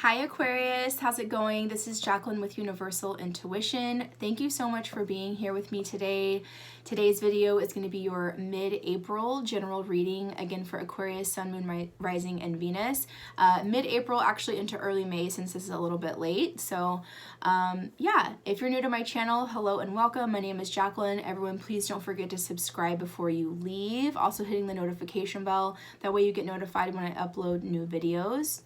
Hi Aquarius, how's it going? This is Jacqueline with Universal Intuition. Thank you so much for being here with me today. Today's video is going to be your mid-April general reading, again for Aquarius, Sun, Moon, Rising, and Venus. Mid-April actually into early May since this is a little bit late. So yeah, if you're new to my channel, hello and welcome. My name is Jacqueline. Everyone, please don't forget to subscribe before you leave. Also hitting the notification bell. That way you get notified when I upload new videos.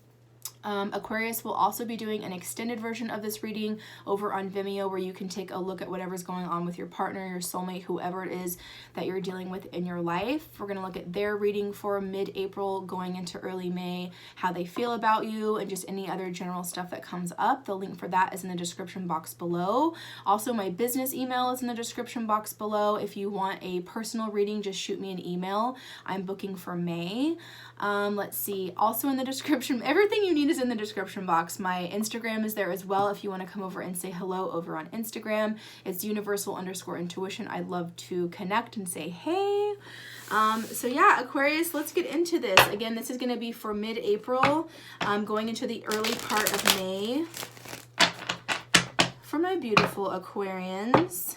Aquarius will also be doing an extended version of this reading over on Vimeo where you can take a look at whatever's going on with your partner, your soulmate, whoever it is that you're dealing with in your life. We're going to look at their reading for mid-April going into early May, how they feel about you, and just any other general stuff that comes up. The link for that is in the description box below. Also, my business email is in the description box below. If you want a personal reading, just shoot me an email. I'm booking for May. Let's see, also in the description, everything you need is in the description box. My Instagram is there as well if you want to come over and say hello over on Instagram. It's universal_intuition. I'd love to connect and say hey. So yeah, Aquarius, let's get into this. Again, this is going to be for mid-April, going into the early part of May. For my beautiful Aquarians,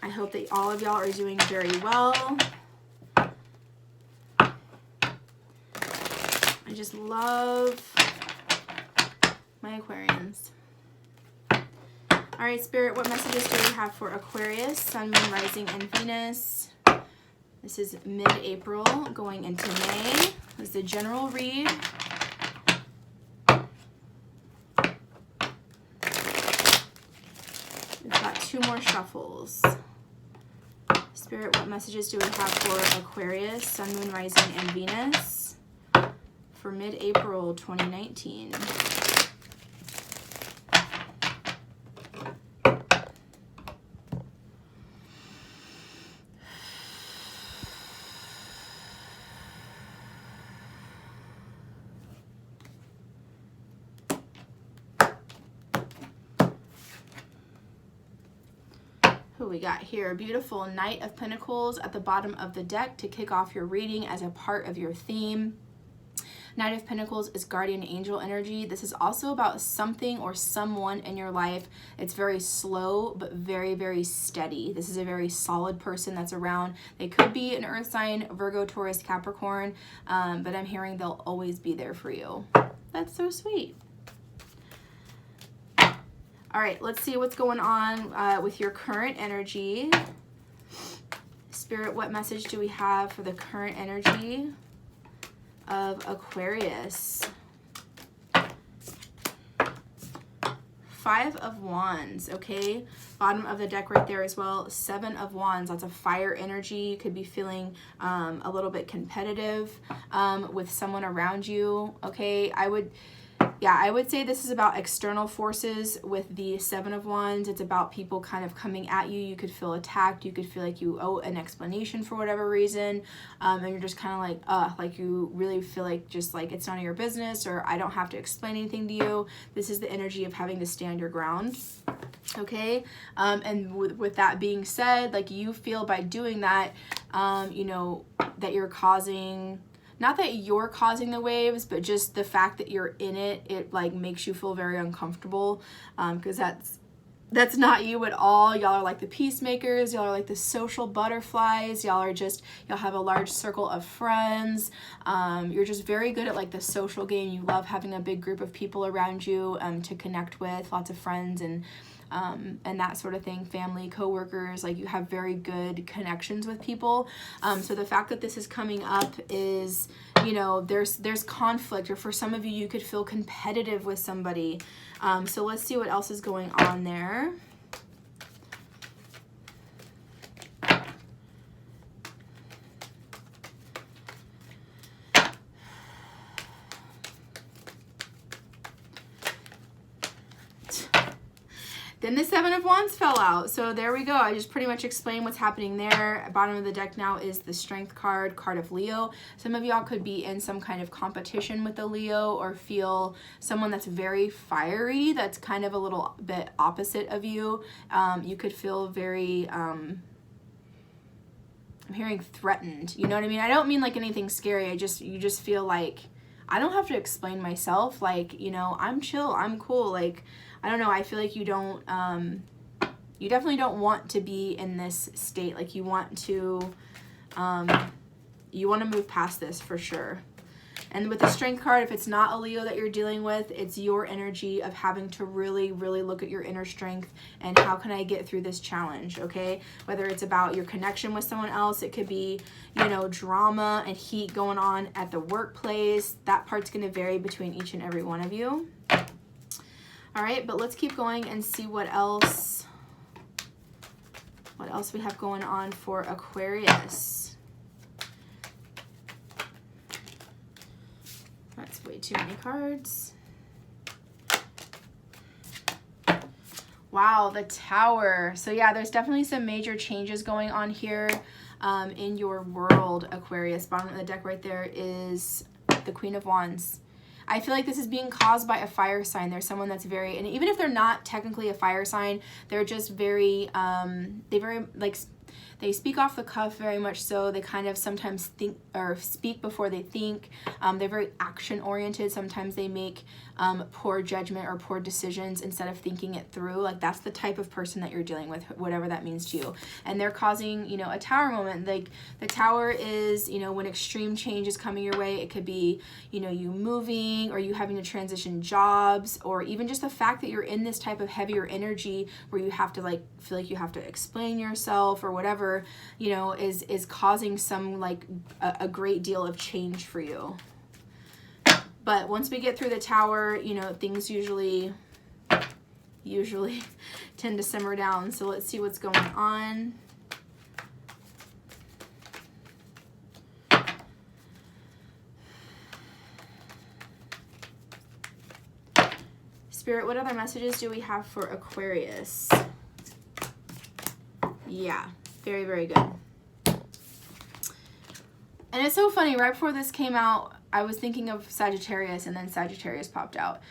I hope that all of y'all are doing very well. I just love my Aquarians. All right, Spirit, what messages do we have for Aquarius, Sun, Moon, Rising, and Venus? This is mid-April going into May. This is the general read. We've got two more shuffles. Spirit, what messages do we have for Aquarius, Sun, Moon, Rising, and Venus for mid-April 2019? Who we got here? Beautiful Knight of Pentacles at the bottom of the deck to kick off your reading as a part of your theme. Knight of Pentacles is guardian angel energy. This is also about something or someone in your life. It's very slow, but very, very steady. This is a very solid person that's around. They could be an earth sign, Virgo, Taurus, Capricorn, but I'm hearing they'll always be there for you. That's so sweet. All right, let's see what's going on with your current energy. Spirit, what message do we have for the current energy of Aquarius? Five of Wands, okay? Bottom of the deck right there as well. Seven of Wands, that's a fire energy. You could be feeling a little bit competitive with someone around you, okay? I would say this is about external forces with the Seven of Wands. It's about people kind of coming at you. You could feel attacked. You could feel like you owe an explanation for whatever reason. And you're just kind of like you really feel like just like it's none of your business, or I don't have to explain anything to you. This is the energy of having to stand your ground. Okay. And with that being said, like you feel by doing that, you know, that you're causing, not that you're causing the waves, but just the fact that you're in it, it like makes you feel very uncomfortable, because that's not you at all. Y'all are like the peacemakers. Y'all are like the social butterflies. Y'all have a large circle of friends. You're just very good at like the social game. You love having a big group of people around you to connect with, lots of friends and that sort of thing, family, coworkers, like you have very good connections with people. So the fact that this is coming up is, you know, there's conflict, or for some of you, you could feel competitive with somebody. So let's see what else is going on there. Then the Seven of Wands fell out. So there we go. I just pretty much explained what's happening there. Bottom of the deck now is the Strength card, card of Leo. Some of y'all could be in some kind of competition with the Leo, or feel someone that's very fiery, that's kind of a little bit opposite of you. You could feel very, I'm hearing threatened. You know what I mean? I don't mean like anything scary. You just feel like, I don't have to explain myself. Like, you know, I'm chill, I'm cool. Like, I don't know, I feel like you don't, you definitely don't want to be in this state. Like, you want to move past this for sure. And with the Strength card, if it's not a Leo that you're dealing with, it's your energy of having to really, really look at your inner strength and how can I get through this challenge, okay? Whether it's about your connection with someone else, it could be, you know, drama and heat going on at the workplace. That part's going to vary between each and every one of you. All right, but let's keep going and see what else we have going on for Aquarius. That's way too many cards. Wow, the Tower. So yeah, there's definitely some major changes going on here in your world, Aquarius. Bottom of the deck right there is the Queen of Wands. I feel like this is being caused by a fire sign. There's someone that's very, and even if they're not technically a fire sign, they're just very, they speak off the cuff very much so. They kind of sometimes think or speak before they think. They're very action oriented. Sometimes they make poor judgment or poor decisions instead of thinking it through. Like, that's the type of person that you're dealing with, whatever that means to you. And they're causing, you know, a Tower moment. Like, the Tower is, you know, when extreme change is coming your way. It could be, you know, you moving or you having to transition jobs, or even just the fact that you're in this type of heavier energy where you have to, like, feel like you have to explain yourself or whatever, you know, is causing some, like, a great deal of change for you. But once we get through the Tower, you know, things usually tend to simmer down. So let's see what's going on. Spirit, what other messages do we have for Aquarius? Yeah, very, very good. And it's so funny, right before this came out, I was thinking of Sagittarius, and then Sagittarius popped out.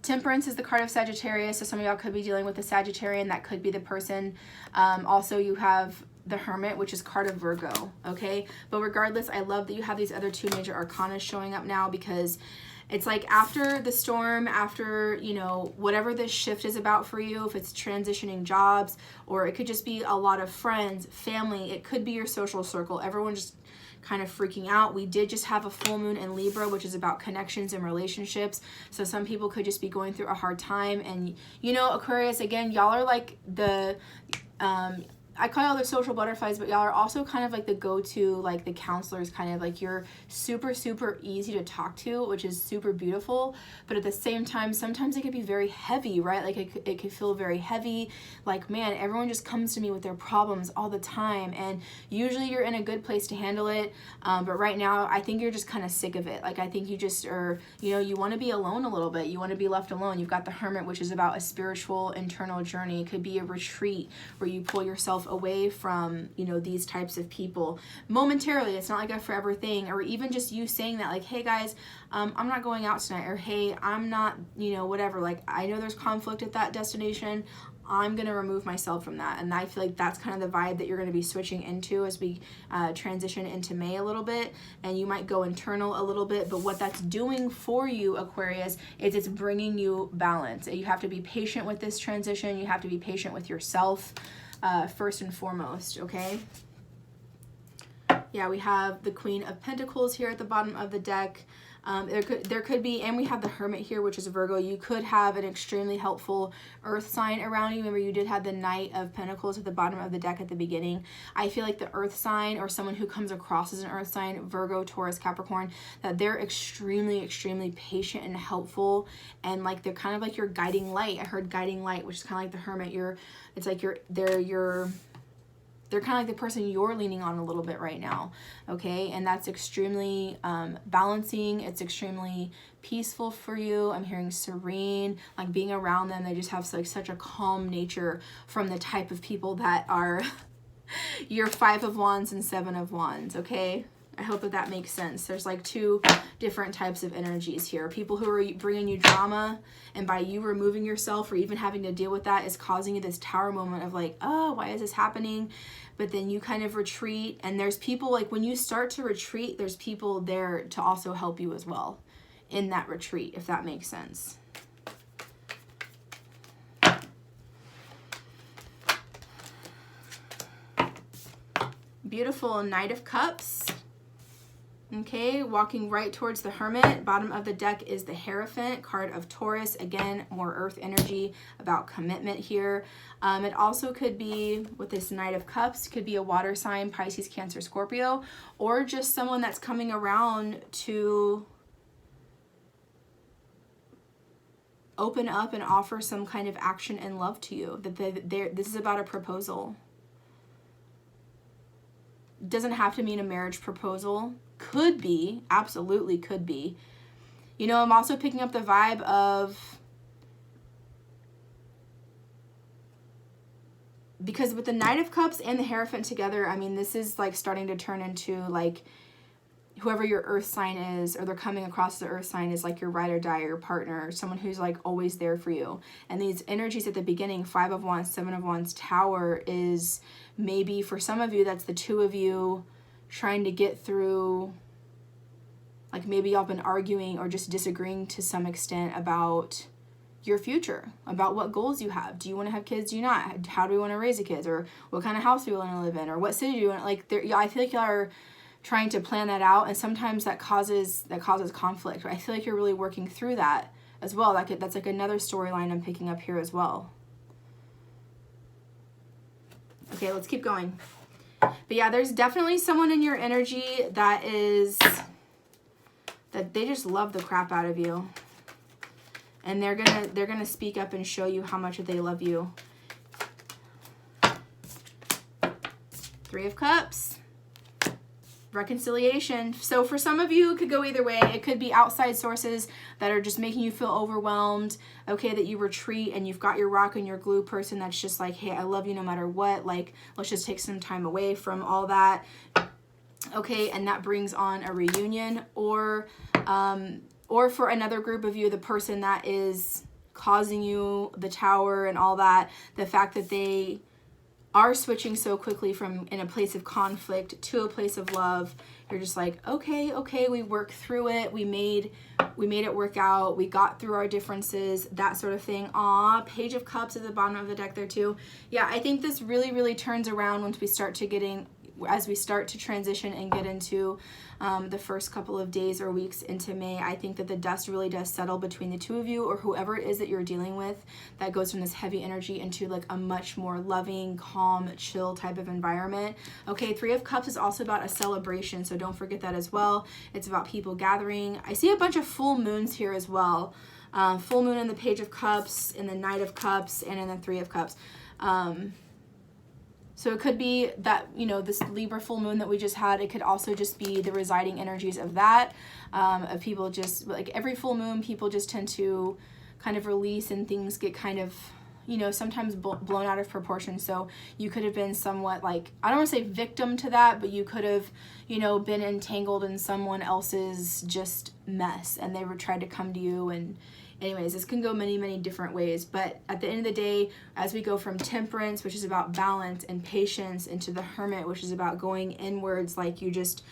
Temperance is the card of Sagittarius, so some of y'all could be dealing with a Sagittarian. That could be the person. Also, you have the Hermit, which is card of Virgo, okay? But regardless, I love that you have these other two major arcana showing up now, because it's like after the storm, after, you know, whatever this shift is about for you, if it's transitioning jobs, or it could just be a lot of friends, family, it could be your social circle, everyone just kind of freaking out. We did just have a full moon in Libra, which is about connections and relationships. So some people could just be going through a hard time. And, you know, Aquarius, again, y'all are like the, I call y'all the social butterflies, but y'all are also kind of like the go-to, like the counselors, kind of like you're super, super easy to talk to, which is super beautiful. But at the same time, sometimes it could be very heavy, right? Like it could feel very heavy. Like, man, everyone just comes to me with their problems all the time. And usually you're in a good place to handle it. But right now, I think you're just kind of sick of it. Like, I think you just are, you know, you want to be alone a little bit. You want to be left alone. You've got the Hermit, which is about a spiritual internal journey. It could be a retreat where you pull yourself away from, you know, these types of people momentarily. It's not like a forever thing. Or even just you saying that, like, hey guys, I'm not going out tonight, or hey, I'm not, you know, whatever, like, I know there's conflict at that destination, I'm gonna remove myself from that. And I feel like that's kind of the vibe that you're gonna be switching into as we transition into May a little bit. And you might go internal a little bit, but what that's doing for you, Aquarius, is it's bringing you balance. You have to be patient with this transition. You have to be patient with yourself, first and foremost, okay? Yeah, we have the Queen of Pentacles here at the bottom of the deck. There could be, and we have the Hermit here, which is Virgo. You could have an extremely helpful earth sign around you. Remember, you did have the Knight of Pentacles at the bottom of the deck at the beginning. I feel like the earth sign, or someone who comes across as an earth sign, Virgo, Taurus, Capricorn, that they're extremely, extremely patient and helpful, and like they're kind of like your guiding light. I heard guiding light, which is kind of like the Hermit. It's like they're kind of like the person you're leaning on a little bit right now, okay? And that's extremely balancing. It's extremely peaceful for you. I'm hearing serene, like being around them. They just have like such a calm nature from the type of people that are your 5 of Wands and 7 of Wands, okay? I hope that makes sense. There's like two different types of energies here. People who are bringing you drama, and by you removing yourself or even having to deal with that is causing you this tower moment of like, oh, why is this happening? But then you kind of retreat, and there's people, like when you start to retreat, there's people there to also help you as well in that retreat, if that makes sense. Beautiful Knight of Cups. Okay, walking right towards the Hermit. Bottom of the deck is the Hierophant, card of Taurus. Again, more earth energy, about commitment here. It also could be, with this Knight of Cups, could be a water sign, Pisces, Cancer, Scorpio, or just someone that's coming around to open up and offer some kind of action and love to you. This is about a proposal. Doesn't have to mean a marriage proposal. Could be, absolutely could be. You know, I'm also picking up the vibe of, because with the Knight of Cups and the Hierophant together, I mean, this is like starting to turn into like whoever your earth sign is, or they're coming across the earth sign is like your ride or die, your partner, or someone who's like always there for you. And these energies at the beginning, 5 of Wands, 7 of Wands, Tower, is maybe for some of you, that's the two of you trying to get through, like maybe y'all been arguing or just disagreeing to some extent about your future, about what goals you have. Do you want to have kids? Do you not? How do we want to raise the kids? Or what kind of house do we want to live in? Or what city do you want? Like, I feel like y'all are trying to plan that out, and sometimes that causes conflict. I feel like you're really working through that as well. That's like another storyline I'm picking up here as well. Okay, let's keep going. But yeah, there's definitely someone in your energy that they just love the crap out of you. And they're gonna speak up and show you how much they love you. 3 of Cups. Reconciliation. So for some of you, it could go either way. It could be outside sources that are just making you feel overwhelmed. Okay, that you retreat and you've got your rock and your glue person that's just like, hey, I love you no matter what. Like, let's just take some time away from all that. Okay, and that brings on a reunion. Or for another group of you, the person that is causing you the tower and all that, the fact that they are switching so quickly from in a place of conflict to a place of love. You're just like, okay, we worked through it. We made it work out. We got through our differences, that sort of thing. Aw, Page of Cups at the bottom of the deck there too. Yeah, I think this really, really turns around once we start to as we start to transition and get into the first couple of days or weeks into May. I think that the dust really does settle between the two of you, or whoever it is that you're dealing with, that goes from this heavy energy into like a much more loving, calm, chill type of environment. Okay, 3 of Cups is also about a celebration, so don't forget that as well. It's about people gathering. I see a bunch of full moons here as well. Full moon in the Page of Cups, in the Knight of Cups, and in the 3 of Cups. So it could be that, you know, this Libra full moon that we just had, it could also just be the residing energies of that, of people just, like every full moon, people just tend to kind of release and things get kind of, you know, sometimes blown out of proportion. So you could have been somewhat like, I don't want to say victim to that, but you could have, you know, been entangled in someone else's just mess, and they were tried to come to you. And anyways, this can go many, many different ways. But at the end of the day, as we go from Temperance, which is about balance and patience, into the Hermit, which is about going inwards, like you just,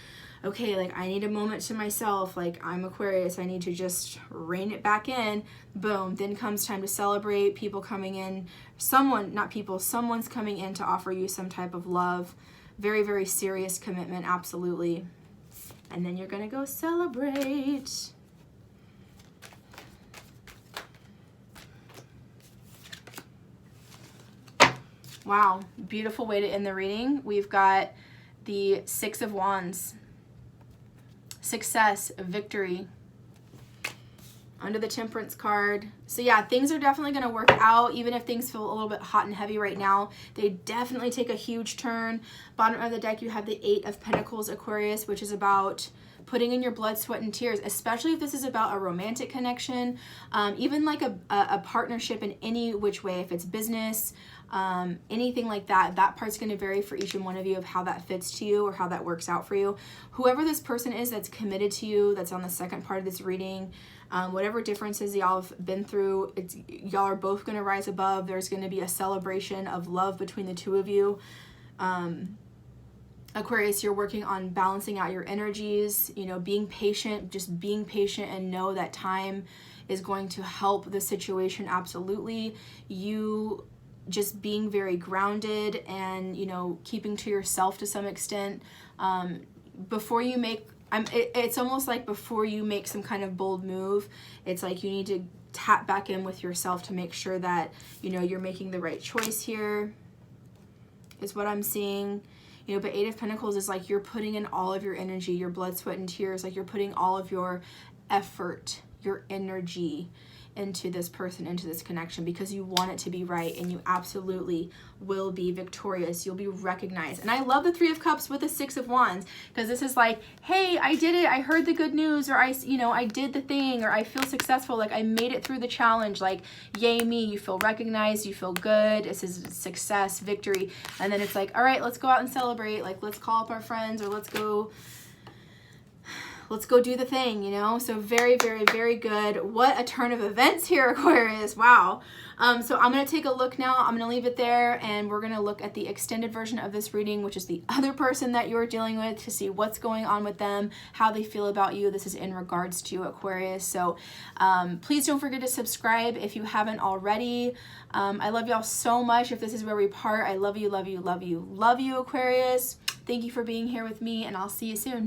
okay, like I need a moment to myself, like I'm Aquarius, I need to just rein it back in, boom, then comes time to celebrate, people coming in, someone's coming in to offer you some type of love, very, very serious commitment, absolutely. And then you're gonna go celebrate. Wow, beautiful way to end the reading. We've got the 6 of Wands. Success, victory. Under the Temperance card. So yeah, things are definitely going to work out, even if things feel a little bit hot and heavy right now. They definitely take a huge turn. Bottom of the deck, you have the 8 of Pentacles, Aquarius, which is about putting in your blood, sweat, and tears, especially if this is about a romantic connection, even like a partnership in any which way, if it's business, anything like that. That part's going to vary for each and one of you of how that fits to you or how that works out for you. Whoever this person is that's committed to you, that's on the second part of this reading, whatever differences y'all have been through, y'all are both going to rise above. There's going to be a celebration of love between the two of you. Aquarius, you're working on balancing out your energies, you know, being patient, just being patient, and know that time is going to help the situation. Absolutely. You just being very grounded and, you know, keeping to yourself to some extent. Before you make, it's almost like before you make some kind of bold move, it's like you need to tap back in with yourself to make sure that, you know, you're making the right choice here, is what I'm seeing. You know, but Eight of Pentacles is like you're putting in all of your energy, your blood, sweat, and tears. Like you're putting all of your effort, your energy into this person, into this connection, because you want it to be right, and you absolutely will be victorious. You'll be recognized. And I love the Three of Cups with the Six of Wands, because this is like, hey, I did it. I heard the good news, or I did the thing, or I feel successful. Like I made it through the challenge. Like, yay me. You feel recognized. You feel good. This is success, victory. And then it's like, all right, let's go out and celebrate. Like, let's call up our friends, or let's go do the thing, you know? So very, very, very good. What a turn of events here, Aquarius. Wow. So I'm going to take a look now. I'm going to leave it there, and we're going to look at the extended version of this reading, which is the other person that you're dealing with, to see what's going on with them, how they feel about you. This is in regards to Aquarius. So please don't forget to subscribe if you haven't already. I love y'all so much. If this is where we part, I love you, love you, love you, love you, Aquarius. Thank you for being here with me, and I'll see you soon.